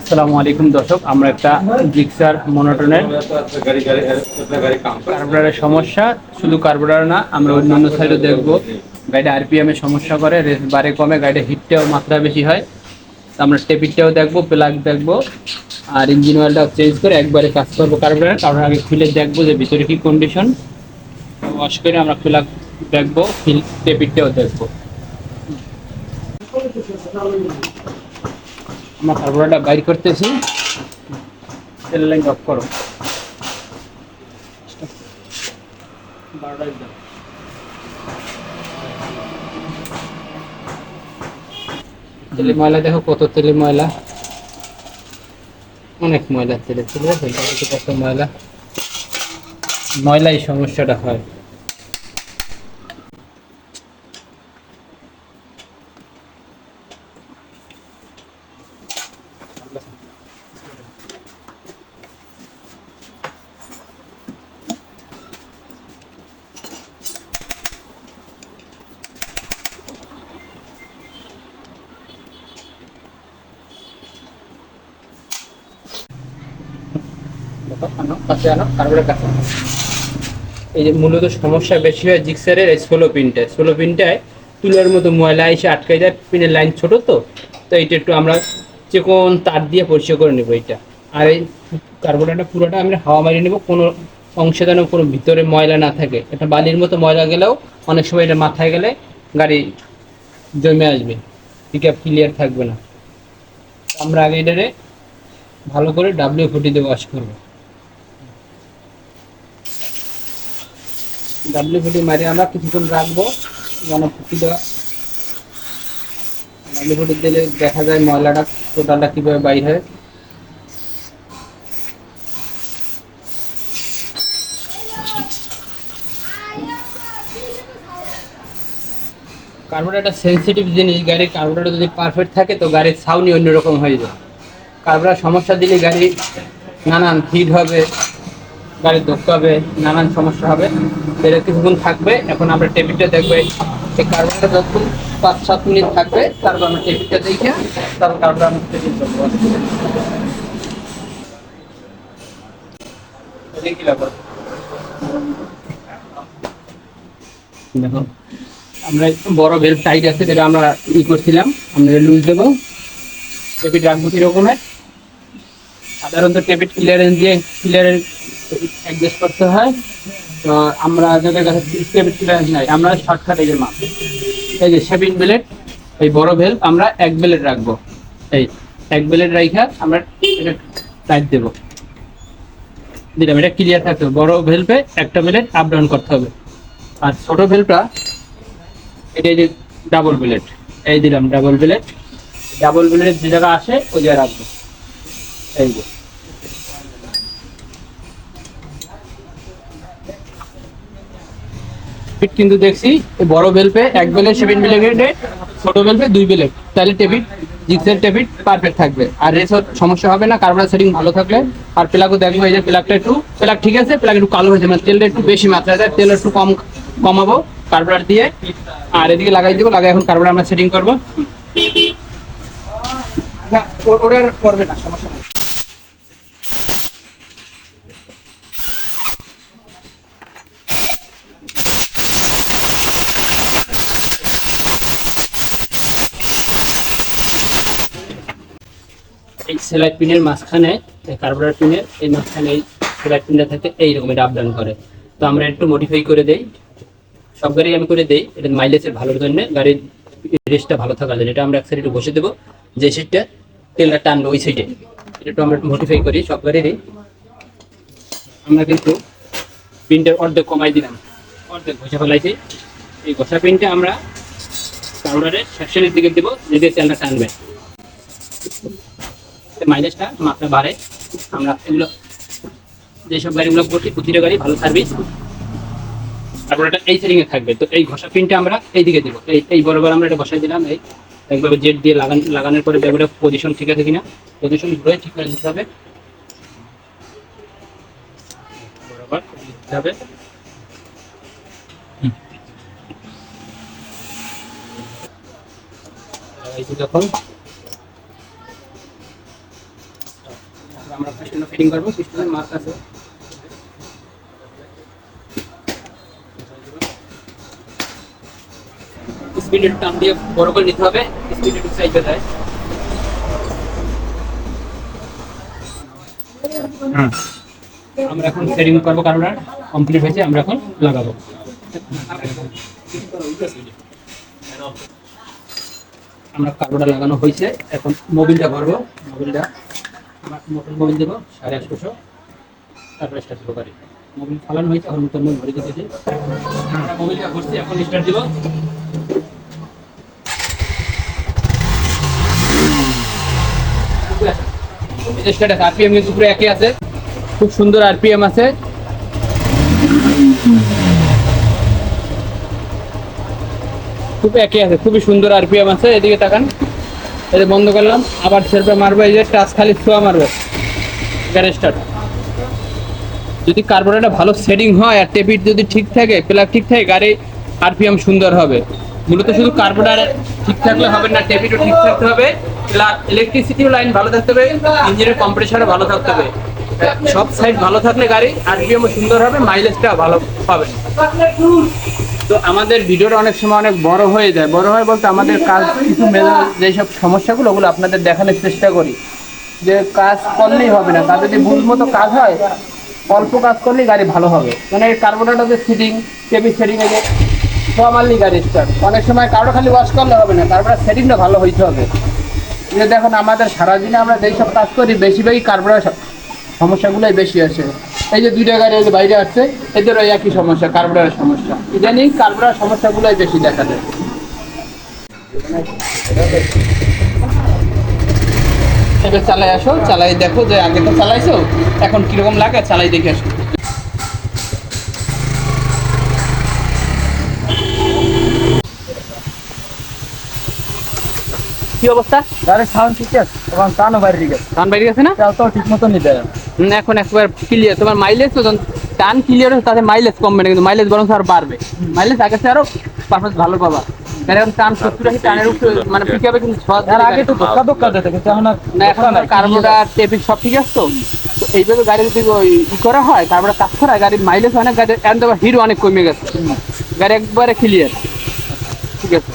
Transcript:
আসসালামু আলাইকুম দর্শক, আমরা একটা জিক্সার মনোটনের কার্বোরেটরের সমস্যা, শুধু কার্বোরেটর না, আমরা অন্যান্য সাইডও দেখবো। গাড়িটা আরপিএম এর সমস্যা করে, রেস বারে কমে, গাড়িটা হিটটাও মাত্রা বেশি হয়। আমরা টেপিটটাও দেখবো, প্লাগ দেখবো, আর ইঞ্জিন অয়েলটাও চেঞ্জ করে একবারে কাজ করবো কার্বোরেটর। কারণ আগে খুলে দেখবো যে ভিতরে কি কন্ডিশন, ওয়াশ করে আমরা প্লাগ দেখবো, টেপিটটাও দেখবো। আমরা কার্বোরেটরটা বাইর করতেছি। তেল লাইন অফ করো। তেলে ময়লা দেখো, কত তেলে ময়লা, অনেক ময়লা তেলে তেলে কত ময়লা, ময়লা এই সমস্যাটা হয়। এই যে মূলত সমস্যা বেশি হয় জিক্সারের এই ষোলো পিনটায় তুলার মতো ময়লা এসে আটকাই যায়। পিনের লাইন ছোট, তো এইটা একটু আমরা চিকন তার দিয়ে পরিষ্কার করে নেবো এইটা। আর এই কার্বোরেটরটা পুরোটা আমরা হাওয়া মারিয়ে নেবো, কোনো অংশে যেন কোনো ভিতরে ময়লা না থাকে। এটা বালির মতো ময়লা গেলেও অনেক সময় এটা মাথায় গেলে গাড়ি জমে আসবে, পিক আপ ক্লিয়ার থাকবে না। আমরা আগে এটারে ভালো করে WD দিয়ে ওয়াশ করবো। WD মারি আমরা কিছুক্ষণ রাখবো, যেন ফুটিটা WD দিলে দেখা যায় ময়লাটা টোটালটা কীভাবে বাইর হয়। কার্বোরেটর একটা সেন্সিটিভ জিনিস, গাড়ির কার্বোরেটর যদি পারফেক্ট থাকে তো গাড়ির সাউন্ডই অন্যরকম হয়ে যায়। কার্বোরেটর সমস্যা দিলে গাড়ি নানান হিট হবে, গাড়ি ধোক্কাবে, নানান সমস্যা হবে। এটা কিছুক্ষণ থাকবে। এখন আমরা টেবিলটা দেখবো, এই কার্বোরেটর যখন 5-7 মিনিট থাকবে, তারপর আমরা টেবিলটা দেখে তারপর কার্বোরেটর আমরা টেবিল করবো। দেখো, আমরা বড় বেল্ট টাইট আছে, যেটা আমরা করছিলাম, আমরা লুজ দেবো। টেবিল রাখবো কিরকমের, সাধারণত টেবিল ক্লিয়ারেন্স অ্যাডজাস্ট করতে হয়। তো আমরা যাদের কাছে টেবিল ক্লিয়ারেন্স নাই, আমরা শর্টকাট এই যে মাপ, এই যে 7 ব্লেড, এই বড় বেল্ট আমরা 1 ব্লেড রাখবো। এই 1 ব্লেড রাইখা আমরা এটা টাইট দেবো, দিলাম। এটা ক্লিয়ার থাকতে হবে, বড় ভেলপে একটা ব্লেড আপ ডাউন করতে হবে। আর ছোট ভেলপটা এটা যে ডাবল ব্লেড, এই দিলাম ডাবল ব্লেড যে জায়গা আসে ওই জায়গায় রাখবো। এই যে ফিট কিন্তু দেখছি বড় বেলপে 1 ব্লেড 7 ব্লেডে, ছোট বেলপে 2 ব্লেড, তাহলে টেবিট জিক্সের টেবিট পারফেক্ট থাকবে, আর রেসও সমস্যা হবে না। কার্বোরেটর সেটিং ভালো থাকলে। আর প্লাগও দেখবো, এই যে প্লাগটা একটু প্লাগ ঠিক আছে, প্লাগ একটু কালো হয়েছে, মানে তেলটা একটু বেশি মাত্রায় দেয়, তেল একটু কমাবো কার্বোরেটর দিয়ে। আর এদিকে লাগাই দেবো, লাগাই এখন কার্বোরেটর আমরা সেটিং করবো। ওটা করবে না, সমস্যা নেই। এই সেলাই পিনের মাঝখানে, কার্বোরেটর পিনের এই মাঝখানে এই সেলাই পিনটা থাকে, এইরকম এটা আপ ডাউন করে। তো আমরা একটু মডিফাই করে দেই, সব গাড়ি আমি করে দেই, এটা মাইলেজের ভালোর জন্য, গাড়ির রেসটা ভালো থাকার জন্য। এটা আমরা এক সাইড একটু বসে দেবো, যে সাইডটা তেলটা টানবে ওই সাইডে, এটা একটু আমরা মডিফাই করি সব গাড়িরই। আমরা কিন্তু পিনটার অর্ধেক কমাই দিলাম, অর্ধেক ঘষে ফেলাইছি। এই ঘষা পিনটা আমরা কার্বোরেটরের সেকশনের দিকে দেবো, যেদিকে তেলটা টানবে, মাইলেজটা মাত্রা বাড়ে। আমরা এগুলো যেসব গাড়িগুলো করছি, প্রতিটা গাড়ি ভালো সার্ভিস, তারপর এটা এই সেটিংয়ে থাকবে। তো এই ঘষা পিনটা আমরা এইদিকে দেবো, এই বরাবর আমরা এটা বসাই দিলাম। এই একভাবে জেট দিয়ে লাগানোর পরে ব্যাগটা পজিশন ঠিক আছে কিনা, পজিশন ঘুরে ঠিক করে দিতে হবে, বরাবর দিতে হবে। যখন আমরা পিস্টনে ফিটিং করবো, পিস্টনের মার্ক আছে। স্পিডের টান দিয়ে বড় করে নিতে হবে, স্পিডের সাইজে দেয়। আমরা এখন সেটিং করবো, কারণ কমপ্লিট হয়েছে, আমরা এখন লাগাবো। আমরা কার্বোটা লাগানো হয়েছে, এখন মোবিলটা ভরবো। মোবিলটা আমার নতুন মোবিল দেবো 850, তারপরে স্টার্ট দেবো গাড়ি। মোবিল ফালানো হয়েছে, এখন নতুন মোবিল ভরে দিতেছি। আমরা মোবিলটা ভরছি, এখন স্টার্ট দিব। স্টার্ট আছে, আরপিএম কিন্তু পুরো একই আছে, খুব সুন্দর আরপিএম আছে। খুব একই আছে, খুবই সুন্দর আরপিএম আছে। এদিকে তাকান, এটা বন্ধ করলাম, আবার সেলফে মারবো, এই যে টাচ খালি ছোঁয়া মারবে, গাড়ি স্টার্ট। যদি কার্বোরেটর ভালো সেটিং হয় আর টেপিট যদি ঠিক থাকে, প্লাগ ঠিক থাকে, গাড়ি আরপিএম সুন্দর হবে। মূলত শুধু কার্বোরেটর ঠিক থাকলে হবে না, টেপিটও ঠিক থাকতে হবে, প্লাগ ইলেকট্রিসিটিও লাইন ভালো থাকতে হবে, ইঞ্জিনের কম্প্রেসারও ভালো থাকতে হবে। সব সাইড ভালো থাকলে গাড়ি আরপিএমও সুন্দর হবে, মাইলেজটা ভালো পাবে। তো আমাদের ভিডিওটা অনেক সময় অনেক বড় হয়ে যায়, বড় হয় বলতে আমাদের কাজ কিছু যেসব সমস্যাগুলো ওগুলো আপনাদের দেখানোর চেষ্টা করি, যে কাজ করলেই হবে না, কাজ যদি ভুল মতো কাজ হয়, অল্প কাজ করলেই গাড়ি ভালো হবে। মানে কার্বোরেটরের সিটিং, টেবিল সেটিং, এ যে ছোঁয়া মারলি গাড়ি স্টার্ট। অনেক সময় কার্বো খালি ওয়াশ করলে হবে না, কার্বোরেটর সেটিংটা ভালো হইতে হবে। যে দেখুন আমাদের সারাদিনে আমরা যেসব কাজ করি বেশিরভাগই কার্বোরেটর সমস্যাগুলোই বেশি আছে। এই যে দুইটা গাড়ি যে বাইরে আসছে, এদেরও একই সমস্যা, কার্বোরেটরের সমস্যা। ইদানিং কার্বোরেটর সমস্যাগুলোই বেশি দেখা যায়। এবার চালাই আসো, চালাই দেখো যে আগে তো চালাইছো, এখন কিরকম লাগে চালাই দেখে আসো। কি অবস্থা? গাড়ির সাউন্ড ঠিক আছে, তোমার টানও বাইরে গেছে, টান বাইরে গেছে না? তাও তো ঠিক মতো নিতে হবে। এখন একবার ক্লিয়ার। তোমার মাইলেজ তো টান ক্লিয়ার হচ্ছে, তাতে মাইলেজ কমবে না, কিন্তু মাইলেজ বরং আরো বাড়বে। মাইলেজ আগে আরো পারফরমেন্স ভালো পাবা। কারণ টান 70-80 টানের উপরে, মানে পিকআপে কিন্তু আর আগে তো ধোকা ধোকা দিতে কিন্তু এখন না, এখন কার্বোটা টেপিক সব ঠিক আছে। তো এইভাবে গাড়ি যদি ই করা হয়, কার্বোটা কাজ করা হয়, গাড়ির মাইলেজ অনেক, গাড়ির এখন তো হিরো অনেক কমে গেছে, গাড়ি একবারে ক্লিয়ার। ঠিক আছে।